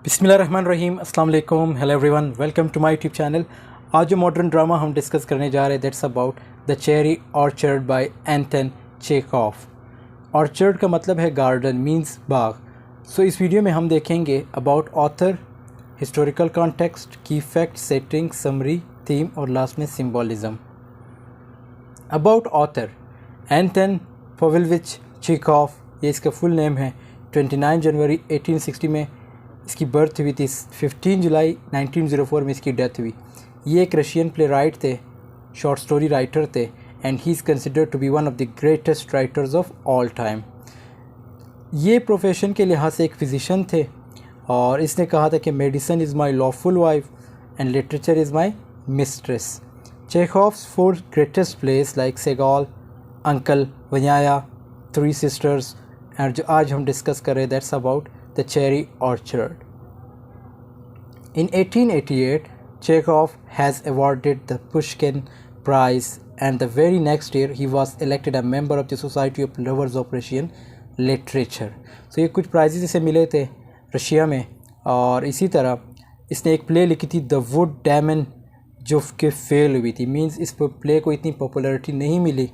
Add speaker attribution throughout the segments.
Speaker 1: बिस्मिल्लाहिर्रहमानिर्रहीम, अस्सलाम वालेकुम, hello everyone, welcome to my YouTube channel. आज जो मॉडर्न ड्रामा हम डिस्कस करने जा रहे हैं that's about the cherry orchard by Anton Chekhov. Orchard का मतलब है गार्डन, मींस बाग। सो इस वीडियो में हम देखेंगे about author, historical context, key fact, setting, summary, theme और लास्ट में symbolism. About author Anton Pavlovich Chekhov, ये इसका फुल नेम है। 29 जनवरी 1860 में इसकी बर्थ हुई थी। 15 जुलाई 1904 में इसकी डेथ हुई। ये एक रशियन प्ले राइट थे, शॉर्ट स्टोरी राइटर थे, and he is considered to be one of the greatest writers of all time. ये प्रोफेशन के लिहाज से एक फिजिशियन थे और इसने कहा था कि medicine is my lawful wife and literature is my mistress. Chekhov's 4 greatest plays like Seagull, uncle, Vanya, 3 sisters, and जो आज हम डिस्कस कर रहे हैं that's about The Cherry Orchard. In 1888, Chekhov has awarded the Pushkin Prize, and the very next year he was elected a member of the Society of Lovers of Russian Literature. So ये कुछ prices इसे मिले थे Russia में, और इसी तरह इसने एक प्ले लिखी थी द वुड डैमन जो कि फेल हुई थी। मींस इस प्ले को इतनी पॉपुलैरिटी नहीं मिली,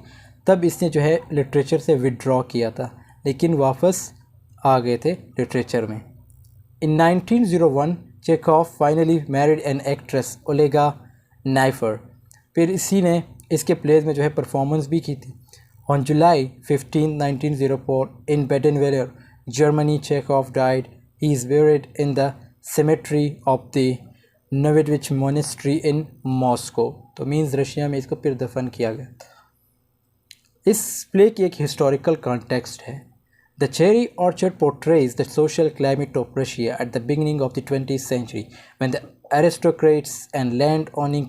Speaker 1: तब इसने जो है लिटरेचर से विड्रॉ किया था, लेकिन वापस आ गए थे लिटरेचर में। In 1901 Chekhov finally married an actress Olga Knipper. फिर इसी ने इसके प्लेज में जो है परफॉर्मेंस भी की थी। On July 15, 1904 in Badenweiler Germany Chekhov died. He is buried in the cemetery of the Novodevichy monastery in Moscow. तो मीन्स रशिया में इसको फिर दफन किया गया। इस प्ले की एक हिस्टोरिकल कॉन्टेक्स्ट है। The Cherry Orchard portrays the social climate of Russia at the beginning of the 20th century, when the aristocrats and land-owning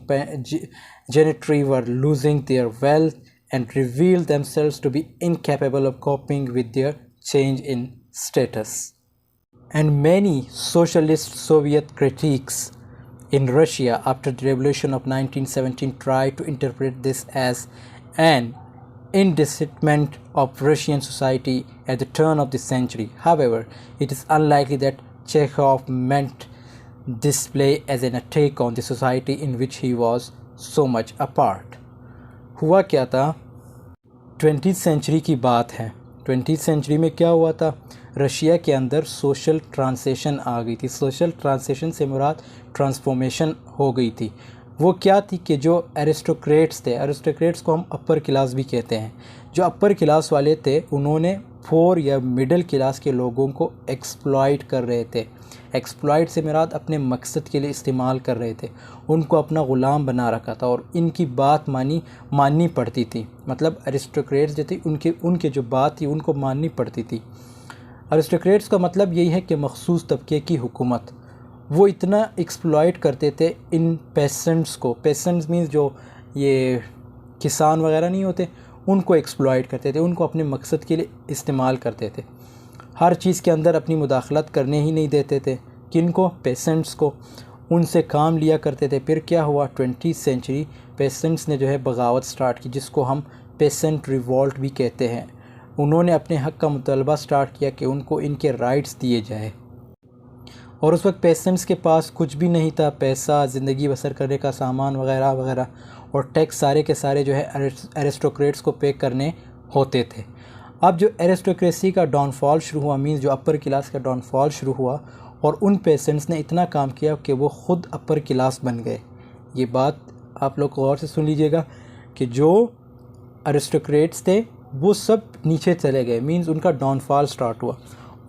Speaker 1: gentry were losing their wealth and revealed themselves to be incapable of coping with their change in status. And many socialist Soviet critics in Russia after the revolution of 1917 tried to interpret this as an indictment of Russian society at the turn of the century. However, it is unlikely that Chekhov meant this play as an attack on the society in which he was so much a part. हुआ क्या था? 20th century की बात है। 20th century में क्या हुआ था? रशिया के अंदर सोशल ट्रांसिशन आ गई थी। सोशल ट्रांसिशन से मुराद ट्रांसफॉर्मेशन हो गई थी। वो क्या थी कि जो एरिस्टोक्रेट्स थे, एरिस्टोक्रेट्स को हम अपर क्लास भी कहते हैं, जो अपर क्लास वाले थे उन्होंने पोर या मिडिल क्लास के लोगों को एक्सप्लॉइट कर रहे थे। एक्सप्लॉइट से मुराद अपने मकसद के लिए इस्तेमाल कर रहे थे, उनको अपना ग़ुलाम बना रखा था और इनकी बात माननी पड़ती थी। मतलब एरिस्टोक्रेट्स जो थे उनके जो बात थी उनको माननी पड़ती थी। एरिस्टोक्रेट्स का मतलब यही है कि मखसूस तबके की हुकूमत। वो इतना एक्सप्लॉइट करते थे इन पेसेंट्स को। पेसेंट्स मीन्स जो ये किसान वगैरह नहीं होते, उनको एक्सप्लॉइट करते थे, उनको अपने मकसद के लिए इस्तेमाल करते थे। हर चीज़ के अंदर अपनी मुदाखलत करने ही नहीं देते थे। किनको? पेसेंट्स को। उनसे काम लिया करते थे। फिर क्या हुआ? 20th सेंचुरी पेसेंट्स ने जो है बगावत स्टार्ट की, जिसको हम पेसेंट रिवॉल्ट भी कहते हैं। उन्होंने अपने हक़ का मुतालबा स्टार्ट किया कि उनको इनके राइट्स दिए जाए। और उस वक्त पेसेंट्स के पास कुछ भी नहीं था, पैसा, ज़िंदगी बसर करने का सामान वगैरह वगैरह, और टैक्स सारे के सारे जो है एरिस्टोक्रेट्स को पे करने होते थे। अब जो एरिस्टोक्रेसी का डाउनफॉल शुरू हुआ, मीन्स जो अपर क्लास का डाउनफॉल शुरू हुआ, और उन पेसेंट्स ने इतना काम किया कि वो ख़ुद अपर क्लास बन गए। ये बात आप लोग गौर से सुन लीजिएगा कि जो एरिस्टोक्रेट्स थे वो सब नीचे चले गए, मीन्स उनका डाउनफॉल स्टार्ट हुआ।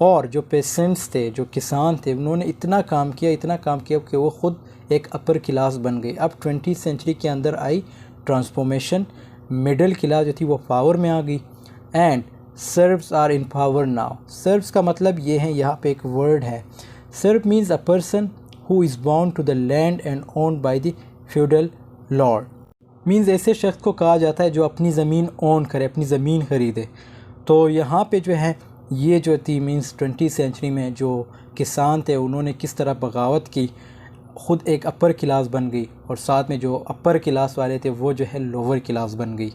Speaker 1: और जो पेसेंट्स थे, जो किसान थे, उन्होंने इतना काम किया कि वो ख़ुद एक अपर क्लास बन गई। अब 20th सेंचुरी के अंदर आई ट्रांसफॉर्मेशन। मिडिल क्लास जो थी वो पावर में आ गई, and serfs are in power now. Serfs का मतलब ये है, यहाँ पे एक वर्ड है। Serf means a person who is bound to the land and owned by the feudal lord. Means ऐसे शख्स को कहा जाता है जो अपनी ज़मीन ओन करे, अपनी ज़मीन ख़रीदे। तो यहाँ पे जो है ये जो थी, मीन्स 20th सेंचुरी में जो किसान थे उन्होंने किस तरह बगावत की, ख़ुद एक अपर क्लास बन गई, और साथ में जो अपर क्लास वाले थे वो जो है लोअर क्लास बन गई।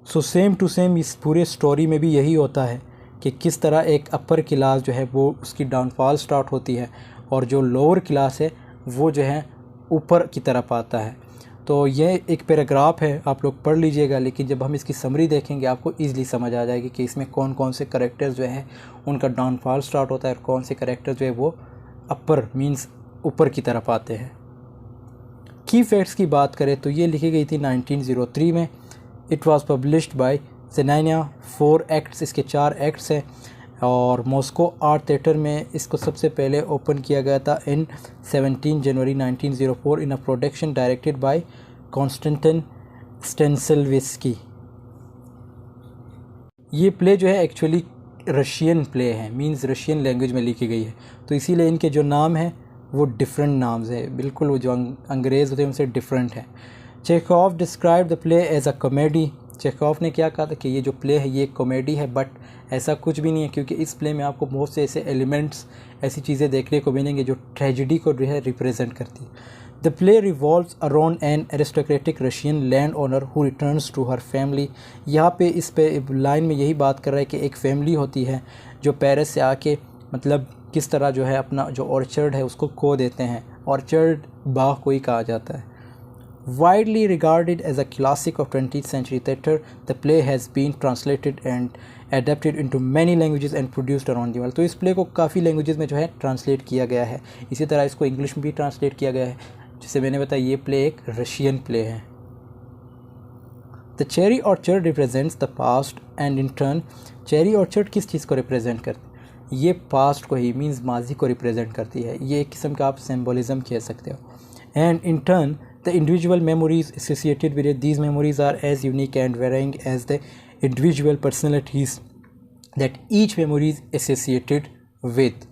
Speaker 1: सो सेम टू सेम इस पूरे स्टोरी में भी यही होता है कि किस तरह एक अपर क्लास जो है वो उसकी डाउनफॉल स्टार्ट होती है, और जो लोअर क्लास है वो जो है ऊपर की तरफ आता है। तो ये एक पैराग्राफ है, आप लोग पढ़ लीजिएगा, लेकिन जब हम इसकी समरी देखेंगे आपको ईज़िली समझ आ जाएगी कि इसमें कौन कौन से करेक्टर्स जो हैं उनका डाउनफॉल स्टार्ट होता है और कौन से करेक्टर्स जो है वो अपर मींस ऊपर की तरफ आते हैं। की फैक्ट्स की बात करें तो ये लिखी गई थी 1903 में। It was published by Znanie, 4 acts, इसके 4 एक्ट्स हैं और मॉस्को आर्ट थिएटर में इसको सबसे पहले ओपन किया गया था in 17 January 1904 in a production directed by Konstantin Stanislavski. ये प्ले जो है एक्चुअली रशियन प्ले है, मींस रशियन लैंग्वेज में लिखी गई है, तो इसीलिए इनके जो नाम हैं वो डिफरेंट नाम्स है, बिल्कुल वो जो अंग्रेज़ होते हैं उनसे डिफरेंट है। Chekhov describe the play as a comedy. Chekhov ने क्या कहा था कि ये जो प्ले है ये कॉमेडी है, बट ऐसा कुछ भी नहीं है, क्योंकि इस प्ले में आपको बहुत से ऐसे एलिमेंट्स, ऐसी चीज़ें देखने को मिलेंगे जो ट्रेजिडी को जो है रिप्रेजेंट करती है। The play revolves around an aristocratic Russian land owner who returns to her family. यहाँ पे इस पे लाइन में यही बात कर रहा है कि एक फैमिली होती है जो पेरिस से आके मतलब किस तरह जो है अपना जो ऑर्चर्ड है उसको खो देते हैं। ऑर्चर्ड बाग को ही कहा जाता है। Widely regarded as a classic of 20th century theatre, the play has been translated and adapted into many languages and produced around the world। तो इस प्ले को काफ़ी लैंग्वेजेस में जो है ट्रांसलेट किया गया है, इसी तरह इसको इंग्लिश में भी ट्रांसलेट किया गया है। जैसे मैंने बताया ये प्ले एक रशियन प्ले है। The cherry orchard represents the past and in turn, cherry orchard किस चीज़ को रिप्रेजेंट करती है? ये पास्ट को ही, मीन्स माजी को रिप्रेजेंट करती है। ये एक किस्म का आप सिम्बोलिज्म कह सकते हो। And in turn the individual memories associated with it, these memories are as unique and varying as the individual personalities that each memory is associated with।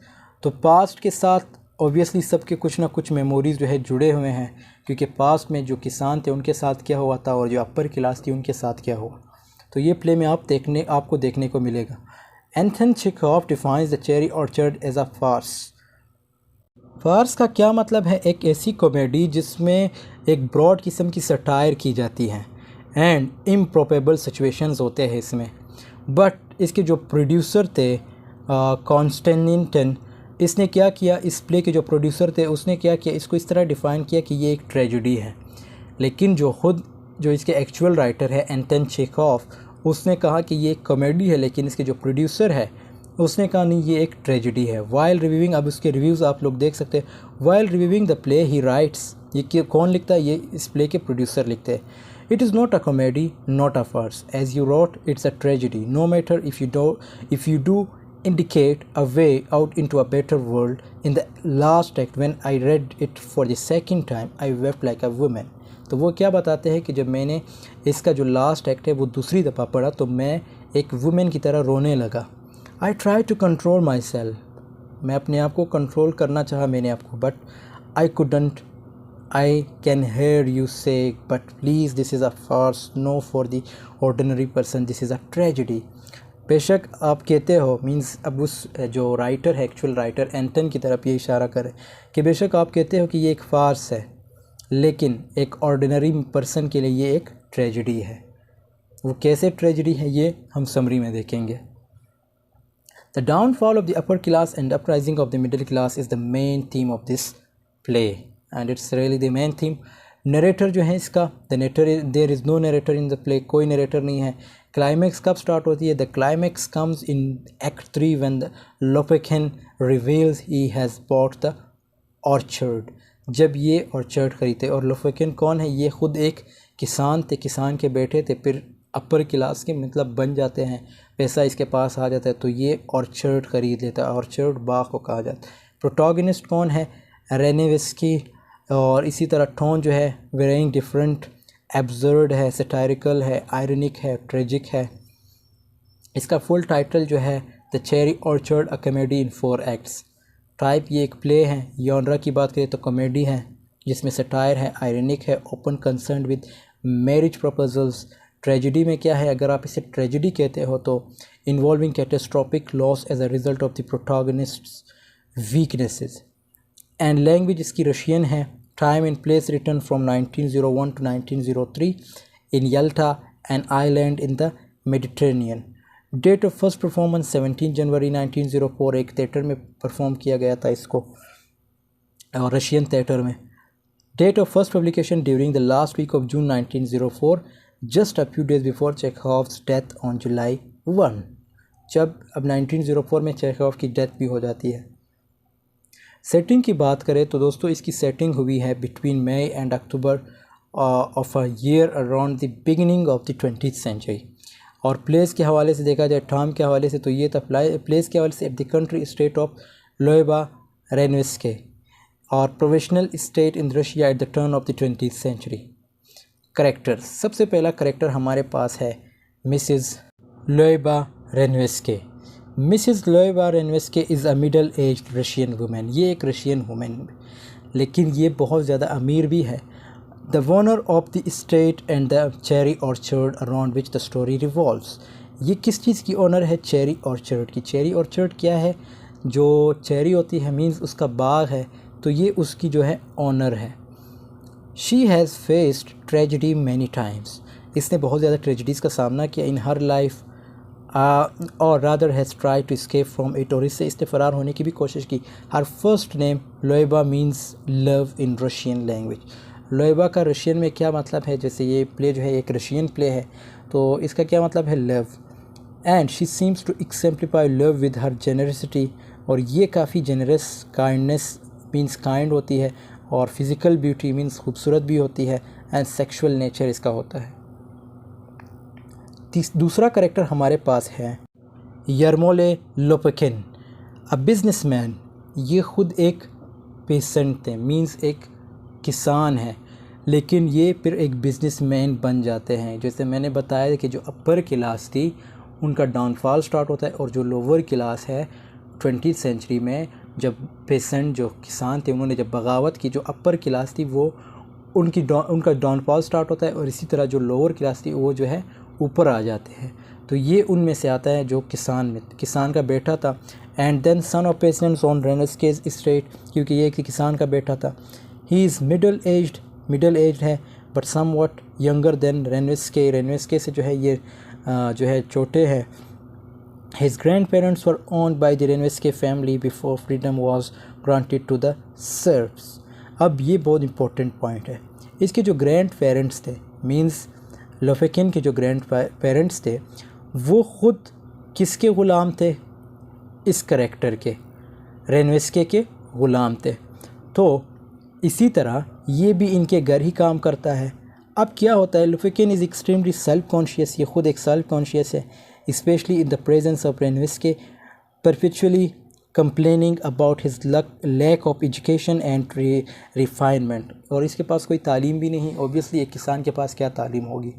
Speaker 1: तो पास्ट के साथ ऑब्वियसली सबके कुछ ना कुछ मेमोरीज़ जो है जुड़े हुए हैं, क्योंकि पास्ट में जो किसान थे उनके साथ क्या हुआ था और जो अपर क्लास थी उनके साथ क्या हुआ। तो ये प्ले में आपको देखने को मिलेगा। Anton Chekhov defines the cherry orchard as a farce. Farce का क्या मतलब है? एक ऐसी कॉमेडी जिसमें एक ब्रॉड किस्म की सटायर की जाती है एंड इम्प्रॉबेबल सिचुएशंस होते हैं इसमें। बट इसके जो प्रोड्यूसर थे कॉन्स्टेंटिन, इसने क्या किया, इस प्ले के जो प्रोड्यूसर थे उसने क्या किया, इसको इस तरह डिफ़ाइन किया कि ये एक ट्रेजेडी है। लेकिन जो इसके एक्चुअल राइटर है एंटन चेखोव, उसने कहा कि ये एक कॉमेडी है, लेकिन इसके जो प्रोड्यूसर है उसने कहा नहीं ये एक ट्रेजेडी है। वाइल रिव्यूइंग, अब उसके रिव्यूज़ आप लोग देख सकते हैं। While reviewing the play he rights, ये कौन लिखता है? ये इस प्ले के प्रोड्यूसर लिखते हैं। It is not a comedy, not a farce, as you wrote it's a tragedy, no matter if you do indicate a way out into a better world। In the last act when I read it for the second time I wept like a woman। तो वो क्या बताते हैं कि जब मैंने इसका जो लास्ट एक्ट है वो दूसरी दफ़ा पढ़ा तो मैं एक वुमेन की तरह रोने लगा। I tried to control myself, मैं अपने आप को कंट्रोल करना चाहा मैंने आपको, but I couldn't। I can hear you say but please this is a farce, no for the ordinary person, this is a tragedy। बेशक आप कहते हो, मींस अब उस जो राइटर है, एक्चुअल राइटर एंटन की तरफ ये इशारा करे कि बेशक आप कहते हो कि ये एक फार्स है, लेकिन एक ऑर्डिनरी पर्सन के लिए ये एक ट्रेजेडी है। वो कैसे ट्रेजेडी है ये हम समरी में देखेंगे। The downfall of the upper class and uprising of the middle class is the main theme of this play and it's really the main theme. Narrator जो है इसका, there is no narrator in the play, कोई narrator नहीं है। Climax कब start होती है? The climax comes in act 3 when the Lopakhin reveals he has bought the orchard. जब ये ऑर्चर्ड खरीदते, और लोपेकिन कौन है? ये ख़ुद एक किसान थे, किसान के बेटे थे, फिर अपर क्लास के मतलब बन जाते हैं, पैसा इसके पास आ जाता है तो ये ऑर्चर्ड खरीद लेता है। ऑर्चर्ड बाग को कहा जाता है। प्रोटोगनिस्ट कौन है? रेनेविस्की। और इसी तरह टोन जो है वेरिंग डिफरेंट, एब्सर्ड है, सटायरिकल है, आयरनिक है, ट्रेजिक है। इसका फुल टाइटल जो है the cherry orchard a comedy in 4 acts. Type ये एक प्ले है। जॉनरा की बात करें तो कॉमेडी है जिसमें सटायर है, आयरनिक है, open concern with marriage proposals. Tragedy में क्या है? अगर आप इसे ट्रेजिडी कहते हो तो involving catastrophic loss as a result of the protagonist's weaknesses. And language इसकी रशियन है। Time and place written from 1901 to 1903 in Yalta an island in the Mediterranean. Date of first performance 17 January 1904, एक theatre में perform किया गया था इसको। और Russian theatre में। Date of first publication during the last week of June 1904, just a few days before Chekhov's death on July 1। जब अब 1904 में चेखोव की डेथ भी हो जाती है। सेटिंग की बात करें तो दोस्तों इसकी सेटिंग हुई है between May and October of a year around the beginning of the 20th century. और प्लेस के हवाले से देखा जाए, टाइम के हवाले से, तो ये था प्लेस के हवाले से at the country state of Lyubov Ranevskaya और provisional state in Russia at the turn of the 20th century. Character, सबसे पहला करेक्टर हमारे पास है Mrs Lyubov Ranevskaya. Mrs Lyubov Ranevskaya is a middle aged Russian woman. ये एक Russian women, लेकिन ये बहुत ज़्यादा अमीर भी है। The owner of the state and the cherry orchard around which the story revolves. ये किस चीज़ की ओनर है? चेरी ऑर्चर्ड की। चेरी ऑर्चर्ड क्या है? जो चेरी होती है मीन्स उसका बाग है, तो ये उसकी जो है ओनर है। She has faced tragedy many times. इसने बहुत ज़्यादा ट्रेजिडीज़ का सामना किया इन हर लाइफ, और rather has try to escape from it, और इससे फरार होने की भी कोशिश की। Her first name Lyubov means love in Russian language. Lyubov का रशियन में क्या मतलब है? जैसे ये प्ले जो है एक रशियन प्ले है, तो इसका क्या मतलब है? Love. And she seems to exemplify love with her generosity, और ये काफ़ी जेनरस, काइंडनेस मीन्स काइंड होती है, और फिज़िकल ब्यूटी मीन्स खूबसूरत भी होती है, एंड सेक्सुअल नेचर इसका होता है। दूसरा करेक्टर हमारे पास है यरमोले लोपेकिन, अ बिजनेसमैन। ये खुद एक पेसेंट थे, मींस एक किसान है, लेकिन ये फिर एक बिजनेसमैन बन जाते हैं। जैसे मैंने बताया कि जो अपर क्लास थी उनका डाउनफॉल स्टार्ट होता है, और जो लोअर क्लास है 20th सेंचुरी में जब पेसेंट जो किसान थे उन्होंने जब बगावत की, जो अपर क्लास थी वो उनका डाउनफॉल स्टार्ट होता है, और इसी तरह जो लोअर क्लास थी वो जो है ऊपर आ जाते हैं। तो ये उनमें से आता है जो किसान का बेटा था। And then son of peasants on Ranevskaya's state, क्योंकि ये एक किसान का बेटा था। ही इज़ मिडल एज्ड है, but somewhat younger than Ranevskaya से जो है ये जो है छोटे हैं। His grandparents were owned by the Renveske family before freedom was granted to the Serbs। अब ये बहुत इंपॉर्टेंट पॉइंट है। इसके जो ग्रैंड पेरेंट्स थे, मींस लोपेकिन के जो ग्रैंड पेरेंट्स थे, वो ख़ुद किसके ग़ुलाम थे? इस करेक्टर के, रेनवेस्के के ग़ुलाम थे। तो इसी तरह ये भी इनके घर ही काम करता है। अब क्या होता है, लोपेकिन इज़ एक्सट्रीमली सेल्फ कॉन्शियस। ये ख़ुद एक सेल्फ कॉन्शियस है, especially in the presence of Renveske, perpetually complaining about his lack of education and refinement। और इसके पास कोई तालीम भी नहीं। ऑब्वियसली एक किसान के पास क्या तालीम होगी,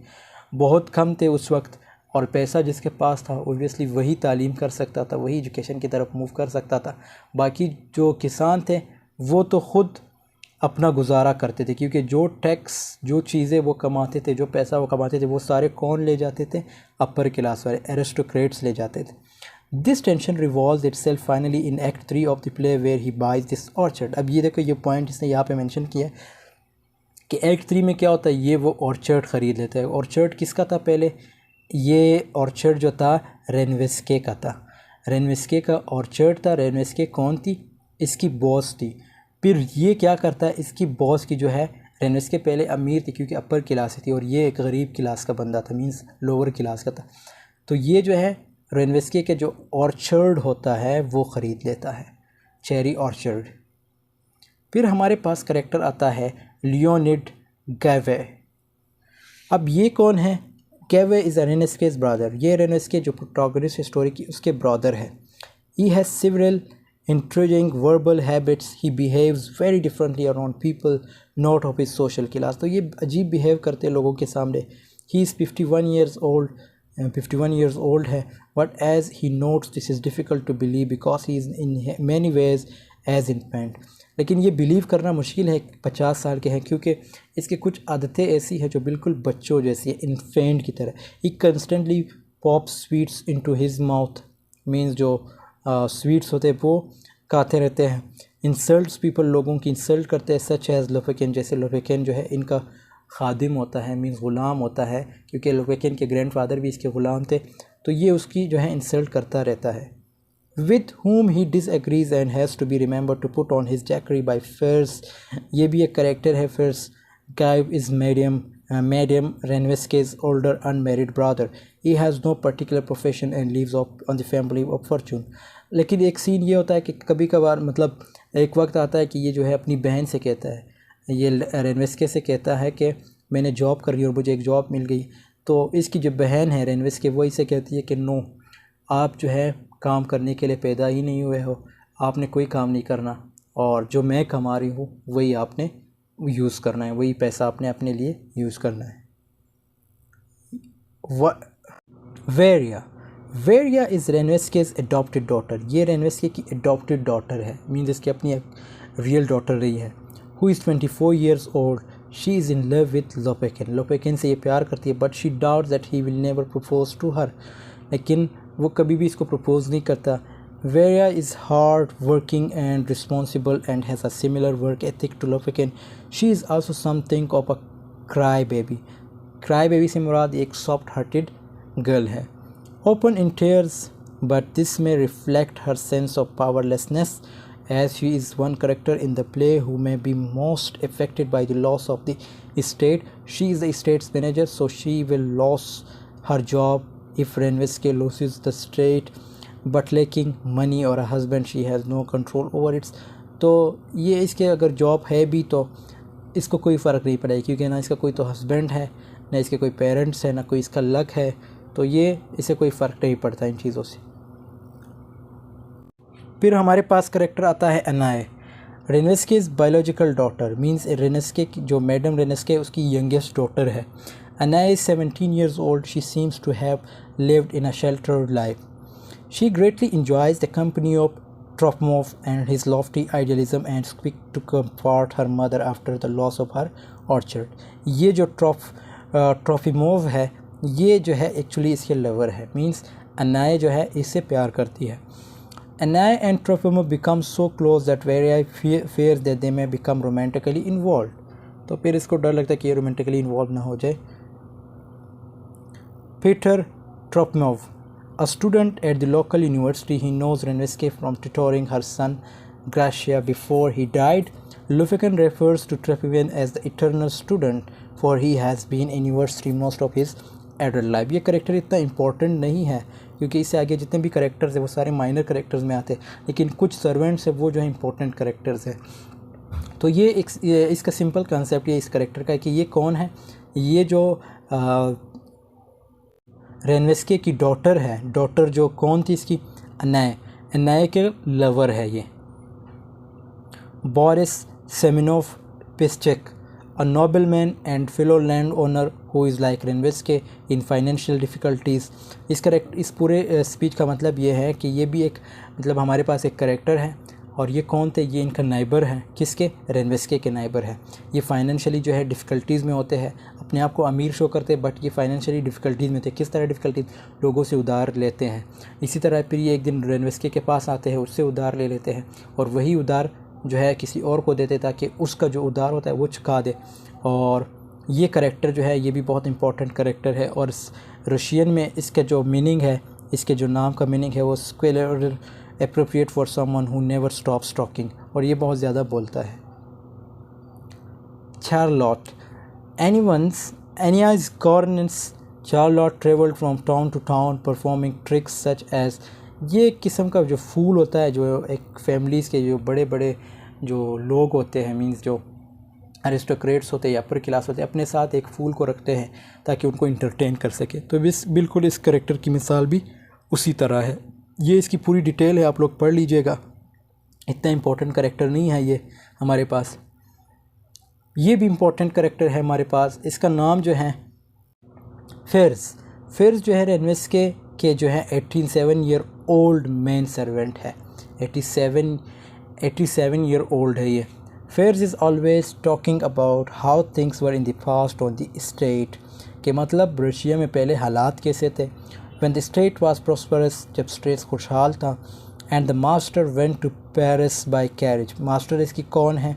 Speaker 1: बहुत कम थे उस वक्त, और पैसा जिसके पास था ऑब्वियसली वही तालीम कर सकता था, वही एजुकेशन की तरफ मूव कर सकता था। बाकी जो किसान थे वो तो ख़ुद अपना गुजारा करते थे, क्योंकि जो टैक्स, जो चीज़ें वो कमाते थे, जो पैसा वो कमाते थे, वो सारे कौन ले जाते थे? अपर क्लास वाले एरिस्टोक्रेट्स ले जाते थे। This tension revolves itself finally in act 3 of the play where he buys this orchard. अब ये देखो, ये पॉइंट इसने यहाँ पे मेंशन किया है कि एक्ट 3 में क्या होता है, ये वो ऑर्चर्ड ख़रीद लेता है। ऑर्चर्ड किसका था पहले? ये ऑर्चर्ड जो था रेनवेस्के का था। रेनवेस्के का ऑर्चर्ड था। रेनवेस्के कौन थी? इसकी बॉस थी। फिर ये क्या करता है, इसकी बॉस की जो है, रेनवेस्के पहले अमीर थी क्योंकि अपर क्लास से थी, और ये एक गरीब क्लास का बंदा था, मींस लोअर क्लास का था। तो ये जो है रेनवेस्के के जो ऑर्चर्ड होता है वो ख़रीद लेता है, चेरी ऑर्चर्ड। फिर हमारे पास करेक्टर आता है लियोनिड गैवे। अब ये कौन है? गैवे इज़ अ रेनवेस्केज ब्रदर। ये रेनवेस्के जो प्रोटैगनिस्ट स्टोरी की उसके ब्रदर है। He has several intriguing verbal habits, he behaves very differently around people not of his social class। तो ये अजीब बिहेव करते हैं लोगों के सामने। he is 51 years old, 51 years old है, but as he notes this is difficult to believe because he is in many ways as infant। लेकिन ये बिलीव करना मुश्किल है 50 साल के हैं, क्योंकि इसके कुछ आदतें ऐसी हैं जो बिल्कुल बच्चों जैसी है, इन्फेंट की तरह। he constantly pops sweets into his mouth, means जो स्वीट्स होते हैं वो खाते रहते हैं। इंसल्ट्स पीपल, लोगों की इंसल्ट करते हैं, सच एज़ लोपेकिन, जैसे लोपेकिन जो है इनका खादिम होता है, मीन्स ग़ुलाम होता है, क्योंकि लोपेकिन के ग्रैंडफादर भी इसके ग़ुलाम थे। तो ये उसकी जो है इंसल्ट करता रहता है। with whom he disagrees and has to be remembered to put on his jackery by Fierce. ये भी एक करेक्टर है Fierce. Guy is Madame Renviske's older unmarried brother. He has no particular profession and lives on the family of fortune. लेकिन एक scene ये होता है कि कभी कभार मतलब एक वक्त आता है कि ये जो है अपनी बहन से कहता है, ये रेनविस्के से कहता है कि मैंने जॉब कर ली और मुझे एक जॉब मिल गई। तो इसकी जो बहन है रेनविस्के वो इसे कहती है कि नो, आप जो है काम करने के लिए पैदा ही नहीं हुए हो, आपने कोई काम नहीं करना, और जो मैं कमा रही हूँ वही आपने यूज़ करना है, वही पैसा आपने अपने लिए यूज़ करना है। वेरिया इज़ रेनविस्के's adopted daughter. ये रेनविस्के की adopted daughter है, मीन्स इसकी अपनी एक रियल डॉटर रही है। Who is 24 years old. She is in love with Lopekin. लोपेकिन से ये प्यार करती है, but she doubts that he will never propose to her. लेकिन वो कभी भी इसको प्रपोज नहीं करता। Veria is hard working and responsible and has a similar work ethic to Lopekin. She is also something of a crybaby. Crybaby से मुराद एक soft hearted girl है। Open in tears, but this may reflect her sense of powerlessness, as she is one character in the play who may be most affected by the loss of the estate. She is the estate's manager, so she will lose her job if Renviske loses the estate, but lacking money or a husband, she has no control over it. तो ये इसके अगर job है भी तो इसको कोई फ़र्क नहीं पड़ेगा, क्योंकि ना इसका कोई तो हस्बैंड है, ना इसके कोई पेरेंट्स है, ना कोई इसका लक है, तो ये इसे कोई फ़र्क नहीं पड़ता इन चीज़ों से। फिर हमारे पास करेक्टर आता है अनाए, रेनविस्के's बायोलॉजिकल डॉटर, मींस रेनविस्के की जो मैडम रेनविस्के उसकी यंगेस्ट डॉटर है। अनाए is 17 years old. She seems to have lived in a sheltered life. She greatly enjoys the company of Trofimov and his lofty idealism and is quick to comfort her mother after the loss of her orchard. ये जो ट्रॉफिमोव है ये जो है actually इसके lover है, means अनाए जो है इससे प्यार करती है। Anya and Trofimov become so close that Varya fears that they may become romantically involved. तो फिर इसको डर लगता है कि ये रोमांटिकली इन्वॉल्व ना हो जाए। Peter Trofimov, a student at the local university, he knows Renviske from tutoring her son Gracia before he died. Lopekin refers to Trofimov as the eternal student, for he has been in university most of his adult life. ये character इतना important नहीं है क्योंकि इससे आगे जितने भी characters हैं वो सारे माइनर करेक्टर्स में आते हैं, लेकिन कुछ सर्वेंट्स हैं वो जो है इम्पोर्टेंट करेक्टर्स हैं। तो ये इसका सिंपल कंसेप्ट ये इस करेक्टर का है कि ये कौन है, ये जो रेनविस्के की डॉटर है, डॉटर जो कौन थी इसकी, अनाए के लवर है ये। Boris Semyonov Pishchik, a nobleman and fellow land owner who is like Ranevskaya in financial difficulties. इस पूरे स्पीच का मतलब ये है कि ये भी एक मतलब हमारे पास एक करेक्टर है, और ये कौन थे, ये इनका नाइबर है, किसके, रेनविस्के के नाइबर है। ये फाइनेंशियली जो है डिफ़िकल्टीज़ में होते हैं, अपने आप को अमीर शो करते हैं, बट ये फाइनेंशियली डिफ़िकल्टीज़ में थे। किस तरह डिफ़िकल्टीज़, लोगों से उधार लेते हैं। इसी तरह फिर ये एक दिन रेनविस्के के पास आते हैं, उससे उधार ले लेते हैं, और वही उधार जो है किसी और को देते ताकि उसका जो उधार होता है वो चुका दे। और ये करेक्टर जो है ये भी बहुत इंपॉर्टेंट करेक्टर है, और रशियन में इसका जो मीनिंग है, इसके जो नाम का मीनिंग है वो स्क्वेलर appropriate for someone who never stops talking, और ये बहुत ज़्यादा बोलता है। Charlotte, Anya's governess Charlotte traveled from town to town performing tricks such as, ये किस्म का जो फूल होता है, जो एक फैमिलीज़ के जो बड़े बड़े जो लोग होते हैं, मींस जो अरिस्टोक्रेट्स होते हैं या अपर क्लास होते हैं, अपने साथ एक फूल को रखते हैं ताकि उनको इंटरटेन कर सके। तो बिल्कुल इस करेक्टर की मिसाल भी उसी तरह है। ये इसकी पूरी डिटेल है, आप लोग पढ़ लीजिएगा, इतना इम्पोर्टेंट करेक्टर नहीं है ये हमारे पास। ये भी इम्पोर्टेंट करेक्टर है हमारे पास, इसका नाम जो है फिर्स जो है रेनविस्के के जो है 87 ईयर ओल्ड मैन सर्वेंट है। 87 ईयर ओल्ड है ये। Firs is always talking about how things were in the past on the state, के मतलब रशिया में पहले हालात कैसे थे। When the state was prosperous, जब स्टेट खुशहाल था, and the master went to Paris by carriage. Master इसकी कौन है,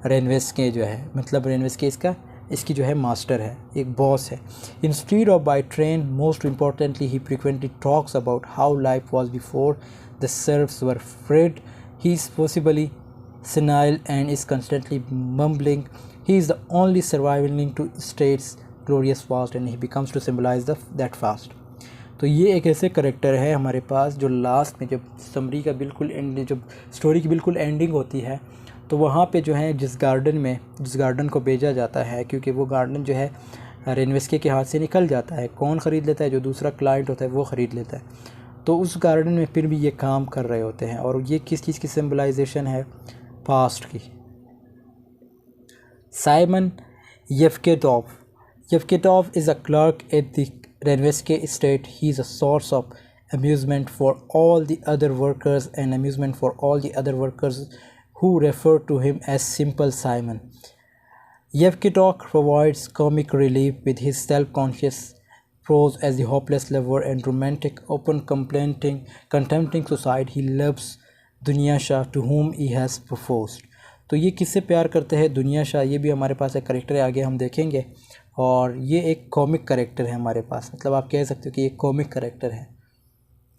Speaker 1: रेनविस्के जो है, मतलब रेनविस्के इसकी जो है मास्टर है, एक बॉस है। Instead of by train, most importantly, he frequently talks about how life was before The serfs were afraid. He is possibly senile and is constantly mumbling. He is the only surviving to state's glorious past and he becomes to symbolize that past. तो ये एक ऐसे character है हमारे पास जो last में जब summary का बिल्कुल एंड जब स्टोरी की बिल्कुल एंडिंग होती है तो वहाँ पे जो है जिस गार्डन को भेजा जाता है, क्योंकि वो गार्डन जो है रेनवेस्के के हाथ से निकल जाता है, कौन ख़रीद लेता है? जो दूसरा क्लाइंट होता है वो ख़रीद लेता है। तो उस गार्डन में फिर भी ये काम कर रहे होते हैं और ये किस चीज़ की सिंबलाइजेशन है? पास्ट की। Simon Yepikhodov is a clerk at the Ranevskaya estate. He is a source of amusement for all the other workers and amusement for all the other workers who refer to him as Simple Simon. Yevketov provides comic relief with his self-conscious prose as the hopeless lover and romantic, open contempting suicide. He loves दुनिया Shah to whom he has proposed. तो ये किससे प्यार करते हैं? दुनिया शाह। ये भी हमारे पास एक करेक्टर है, आगे हम देखेंगे। और ये एक कॉमिक करेक्टर है हमारे पास, मतलब आप कह सकते हो कि ये कॉमिक करेक्टर है।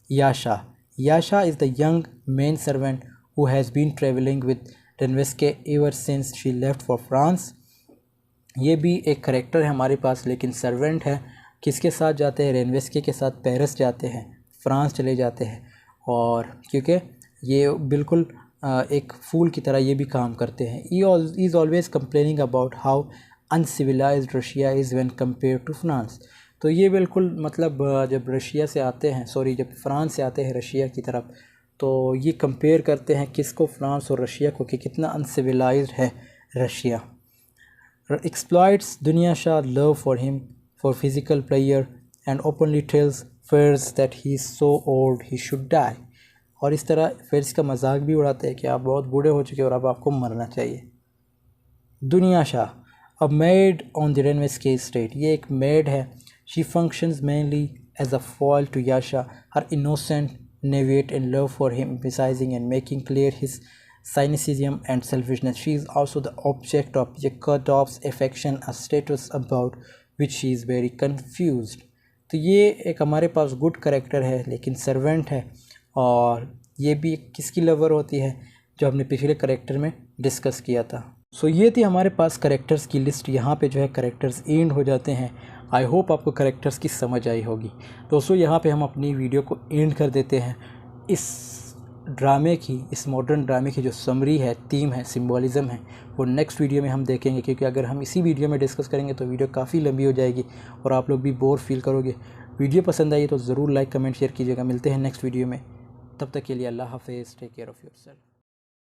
Speaker 1: Yasha is the young man servant who has been travelling with Ranevskaya ever since she left for France. ये भी एक करेक्टर है हमारे पास, लेकिन सर्वेंट है। किसके साथ जाते हैं? रेनवेस्के के साथ पेरिस जाते हैं, फ्रांस चले जाते हैं। और क्योंकि ये बिल्कुल एक फूल की तरह ये भी काम करते हैं। He is always complaining about how uncivilized Russia is when compare to France. तो ये बिल्कुल मतलब जब रशिया से आते हैं, जब फ्रांस से आते हैं रशिया की तरफ, तो ये कंपेयर करते हैं किसको? फ्रांस और रशिया को, कि कितना अनसिविलाइज्ड है Russia. exploits Dunya Shah love for him for physical pleasure and openly tells Fairs that he is so old he should die. और इस तरह फेर्स का मजाक भी उड़ाते हैं कि आप बहुत बूढ़े हो चुके हैं और अब आपको मरना चाहिए। Dunyasha, a maid on the Ranevskaya estate, ये एक मेड है। She functions mainly as a foil to Yasha, her innocent naivete in love for him, emphasizing and making clear his cynicism and selfishness. She is also the object of Yeketov's affection, a status about which she is very confused. तो ये एक हमारे पास good character है लेकिन servant है, और ये भी किसकी लवर होती है? जो हमने पिछले करेक्टर में डिस्कस किया था। सो ये थी हमारे पास करेक्टर्स की लिस्ट। यहाँ पे जो है करेक्टर्स एंड हो जाते हैं। आई होप आपको करेक्टर्स की समझ आई होगी। दोस्तों यहाँ पे हम अपनी वीडियो को एंड कर देते हैं। इस मॉडर्न ड्रामे की जो समरी है, थीम है, सिंबॉलिज़म है, वो नेक्स्ट वीडियो में हम देखेंगे, क्योंकि अगर हम इसी वीडियो में डिस्कस करेंगे तो वीडियो काफ़ी लंबी हो जाएगी और आप लोग भी बोर फील करोगे। वीडियो पसंद आई तो ज़रूर लाइक कमेंट शेयर कीजिएगा। मिलते हैं नेक्स्ट वीडियो में, तब तक के लिए अल्लाह हाफ़िज़, टेक केयर ऑफ़ योरसेल्फ।